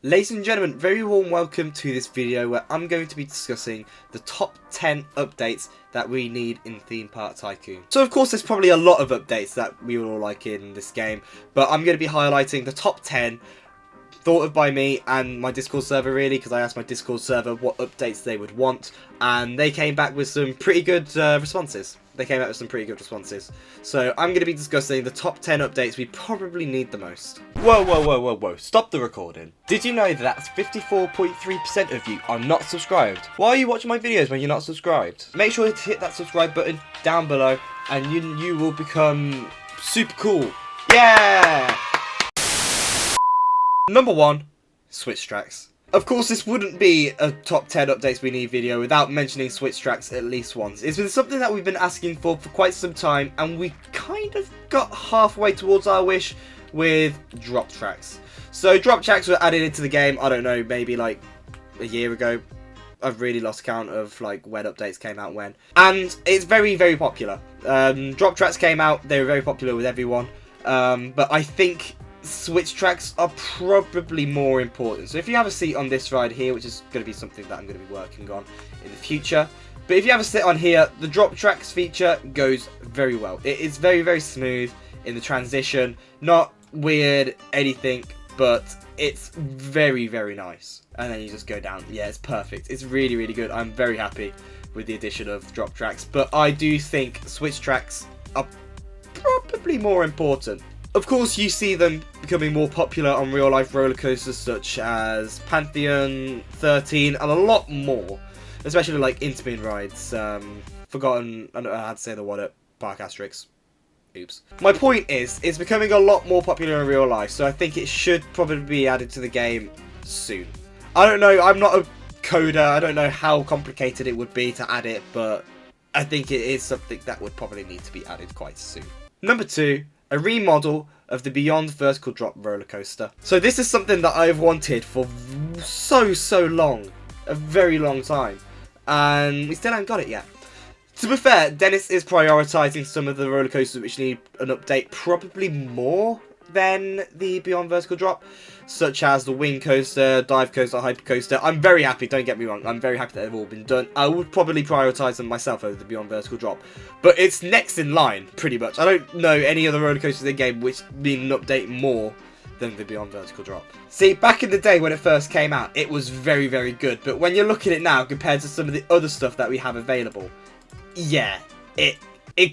Ladies and gentlemen, very warm welcome to this video where I'm going to be discussing the top 10 updates that we need in Theme Park Tycoon. So of course there's probably a lot of updates that we would all like in this game, but I'm going to be highlighting the top 10 thought of by me and my Discord server really, because I asked my Discord server what updates they would want, and they came back with some pretty good responses. So I'm going to be discussing the top 10 updates we probably need the most. Whoa, stop the recording. Did you know that that's 54.3% of you are not subscribed? Why are you watching my videos when you're not subscribed? Make sure to hit that subscribe button down below and you will become super cool. Yeah! Number 1, Switch Tracks. Of course, this wouldn't be a top 10 updates we need video without mentioning Switch Tracks at least once. It's been something that we've been asking for quite some time, and we kind of got halfway towards our wish with Drop Tracks. So Drop Tracks were added into the game, I don't know, maybe like a year ago. I've really lost count of like when updates came out when. And it's very, very popular. Drop Tracks came out, they were very popular with everyone. But I think Switch Tracks are probably more important. So if you have a seat on this ride here, which is going to be something that I'm going to be working on in the future, but if you have a sit on here, the Drop Tracks feature goes very well. It is very, very smooth in the transition, not weird anything, but it's very, very nice. And then you just go down. Yeah, it's perfect. It's really, really good. I'm very happy with the addition of Drop Tracks, but I do think Switch Tracks are probably more important. Of course, you see them becoming more popular on real-life roller coasters such as Pantheon, 13, and a lot more. Especially like Intermin rides. Forgotten, I don't know how to say the one at Park ****. Oops. My point is, it's becoming a lot more popular in real life, so I think it should probably be added to the game soon. I don't know, I'm not a coder, I don't know how complicated it would be to add it, but I think it is something that would probably need to be added quite soon. Number 2. A remodel of the Beyond Vertical Drop roller coaster. So this is something that I've wanted for so long, a very long time, and we still haven't got it yet. To be fair, Dennis is prioritising some of the roller coasters which need an update probably more than the Beyond Vertical Drop, such as the Wing Coaster, Dive Coaster, Hyper Coaster. I'm very happy, don't get me wrong, I'm very happy that they've all been done. I would probably prioritise them myself over the Beyond Vertical Drop, but it's next in line, pretty much. I don't know any other roller coasters in the game which need an update more than the Beyond Vertical Drop. See, back in the day when it first came out, it was very, very good, but when you look at it now compared to some of the other stuff that we have available, yeah, it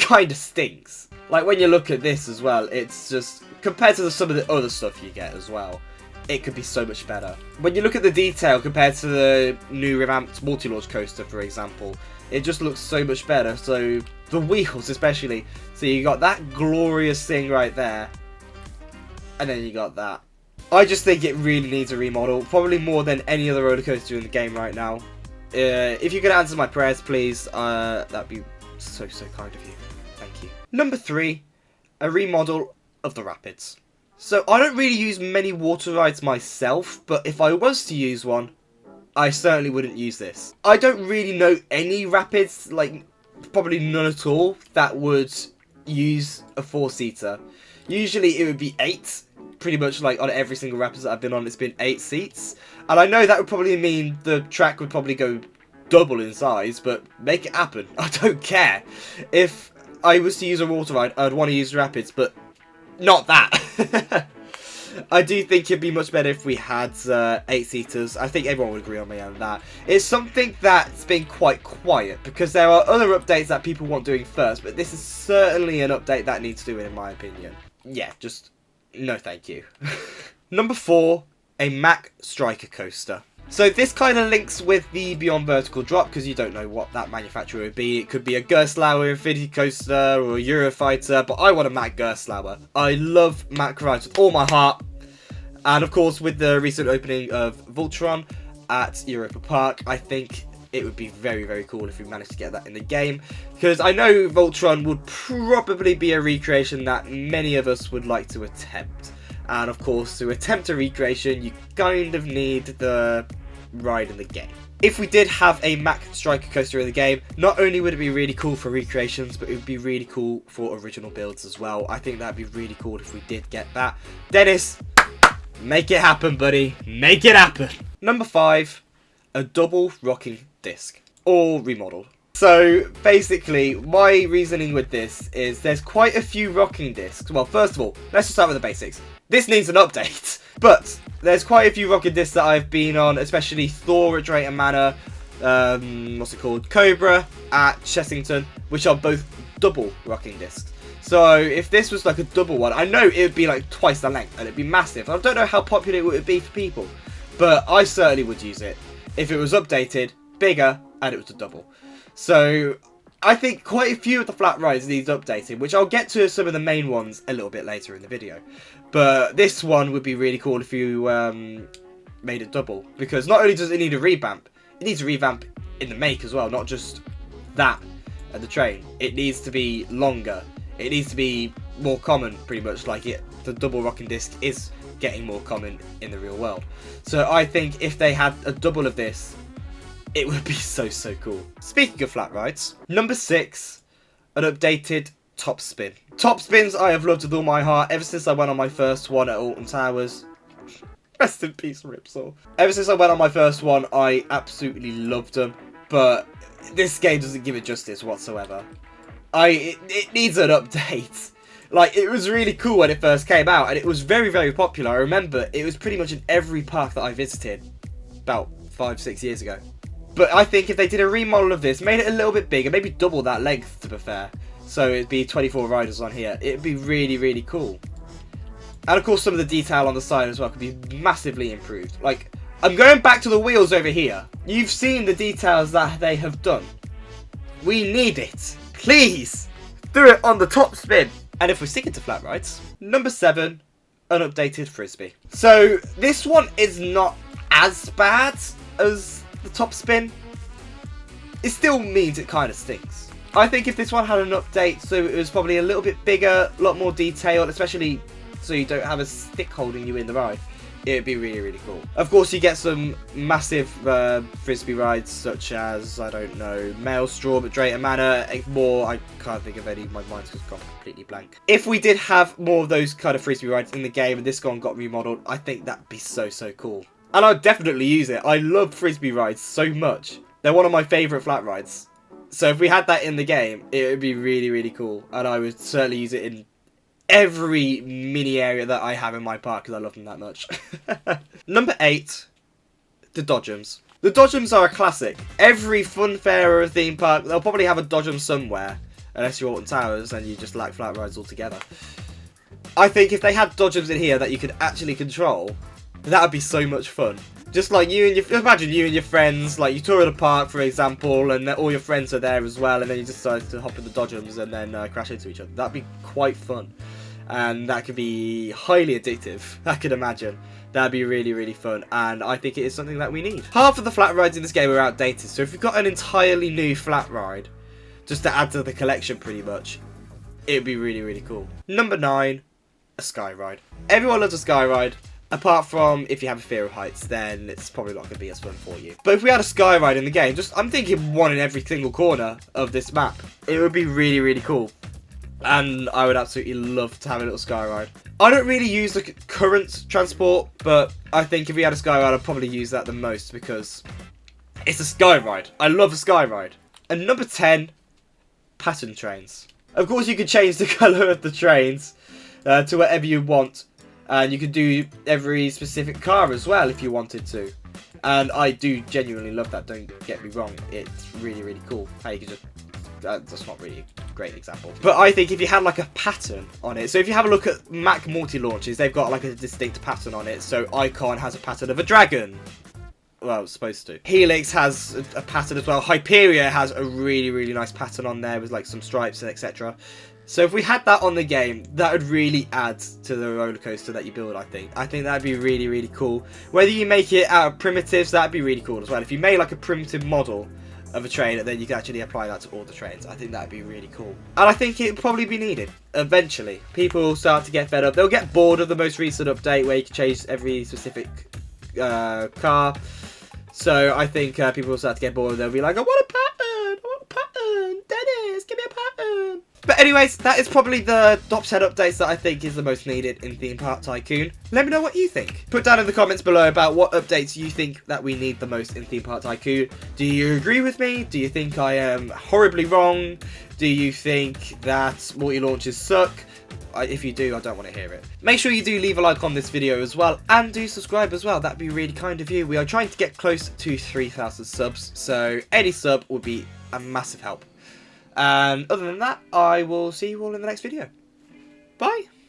kind of stinks. Like, when you look at this as well, it's just, compared to some of the other stuff you get as well, it could be so much better. When you look at the detail compared to the new revamped multi-launch coaster, for example, it just looks so much better. So, the wheels especially. So you got that glorious thing right there, and then you got that. I just think it really needs a remodel, probably more than any other roller coaster in the game right now. If you could answer my prayers, please, that'd be so kind of you. Thank you. Number 3, a remodel of the rapids. So I don't really use many water rides myself, but if I was to use one, I certainly wouldn't use this. I don't really know any rapids, like probably none at all, that would use a 4-seater. Usually it would be 8. Pretty much like on every single rapids that I've been on, it's been 8 seats. And I know that would probably mean the track would probably go double in size, but make it happen. I don't care. If I was to use a water ride, I'd want to use rapids, but not that. I do think it'd be much better if we had 8-seaters. I think everyone would agree on me on that. It's something that's been quite quiet, because there are other updates that people want doing first, but this is certainly an update that needs doing in my opinion. Yeah, just no thank you. Number 4, a Mack Striker coaster. So this kind of links with the Beyond Vertical Drop, because you don't know what that manufacturer would be. It could be a 𝙎𝙪𝙥𝙥𝙦 Infinity Coaster or a Eurofighter, but I want a Mack 𝙎𝙪𝙥𝙥. I love Mack rides with all my heart. And of course, with the recent opening of Voltron at Europa Park, I think it would be very, very cool if we managed to get that in the game, because I know Voltron would probably be a recreation that many of us would like to attempt. And of course, to attempt a recreation, you kind of need the ride in the game. If we did have a Mack Striker coaster in the game, not only would it be really cool for recreations, but it would be really cool for original builds as well. I think that'd be really cool if we did get that. Dennis, Make it happen, buddy. Make it happen. Number 5, a double rocking disc, or remodeled. So basically, my reasoning with this is there's quite a few rocking discs. Well, first of all, let's just start with the basics. This needs an update, but there's quite a few rocking discs that I've been on, especially Thor at Drayton Manor, what's it called, Cobra at Chessington, which are both double rocking discs. So if this was like a double one, I know it would be like twice the length and it'd be massive. I don't know how popular it would be for people, but I certainly would use it if it was updated, bigger, and it was a double. So I think quite a few of the flat rides needs updating, which I'll get to some of the main ones a little bit later in the video. But this one would be really cool if you made it double, because not only does it need a revamp, it needs a revamp in the make as well, not just that at the train. It needs to be longer. It needs to be more common, pretty much like the double rocking disc is getting more common in the real world. So I think if they had a double of this, it would be so cool. Speaking of flat rides, number 6, an updated top spin. Top spins I have loved with all my heart ever since I went on my first one at Alton Towers. Rest in peace, Ripsaw. Ever since I went on my first one, I absolutely loved them, but this game doesn't give it justice whatsoever. It needs an update. Like, it was really cool when it first came out, and it was very popular. I remember it was pretty much in every park that I visited about 5-6 years ago. But I think if they did a remodel of this, made it a little bit bigger, maybe double that length to be fair, so it'd be 24 riders on here, it'd be really cool. And of course some of the detail on the side as well could be massively improved. Like, I'm going back to the wheels over here. You've seen the details that they have done. We need it. Please, do it on the top spin. And if we're sticking to flat rides, number 7, an updated Frisbee. So this one is not as bad as the top spin. It still means it kind of stinks. I think if this one had an update, so it was probably a little bit bigger, a lot more detailed, especially so you don't have a stick holding you in the ride, it'd be really cool. Of course, you get some massive Frisbee rides, such as, I don't know, Maelstrom at Drayton Manor, more, I can't think of any, my mind's just gone completely blank. If we did have more of those kind of Frisbee rides in the game and this one got remodeled, I think that'd be so cool. And I'd definitely use it. I love Frisbee rides so much. They're one of my favourite flat rides. So if we had that in the game, it would be really cool. And I would certainly use it in every mini area that I have in my park because I love them that much. Number 8, the Dodgems. The Dodgems are a classic. Every fun fair or a theme park, they'll probably have a Dodgem somewhere. Unless you're Alton Towers and you just like flat rides altogether. I think if they had Dodgems in here that you could actually control, that would be so much fun. Just like imagine you and your friends, like you tour the park for example, and all your friends are there as well, and then you decide to hop in the Dodgems and then crash into each other. That'd be quite fun. And that could be highly addictive, I could imagine. That'd be really fun, and I think it is something that we need. Half of the flat rides in this game are outdated, so if you've got an entirely new flat ride, just to add to the collection pretty much, it'd be really cool. Number 9, a sky ride. Everyone loves a sky ride. Apart from if you have a fear of heights, then it's probably not going to be as fun for you. But if we had a sky ride in the game, I'm thinking one in every single corner of this map, it would be really cool. And I would absolutely love to have a little sky ride. I don't really use the current transport, but I think if we had a sky ride, I'd probably use that the most because it's a sky ride. I love a sky ride. And number 10, pattern trains. Of course, you could change the colour of the trains to whatever you want. And you could do every specific car as well if you wanted to. And I do genuinely love that, don't get me wrong. It's really cool how you can just... that's not really a great example. But I think if you had like a pattern on it. So if you have a look at Mac multi-launches, they've got like a distinct pattern on it. So Icon has a pattern of a dragon. Well, it's supposed to. Helix has a pattern as well. Hyperia has a really nice pattern on there with like some stripes and etc. So if we had that on the game, that would really add to the roller coaster that you build, I think. I think that'd be really cool. Whether you make it out of primitives, that'd be really cool as well. If you made like a primitive model of a train, and then you can actually apply that to all the trains, I think that'd be really cool. And I think it'd probably be needed, eventually. People will start to get fed up. They'll get bored of the most recent update where you can change every specific car. So I think people will start to get bored. They'll be like, I want a pattern! I want a pattern! Dennis, give me a pattern! But anyways, that is probably the top 10 updates that I think is the most needed in Theme Park Tycoon. Let me know what you think. Put down in the comments below about what updates you think that we need the most in Theme Park Tycoon. Do you agree with me? Do you think I am horribly wrong? Do you think that multi-launches suck? If you do, I don't want to hear it. Make sure you do leave a like on this video as well, and do subscribe as well. That'd be really kind of you. We are trying to get close to 3,000 subs, so any sub would be a massive help. And other than that, I will see you all in the next video. Bye!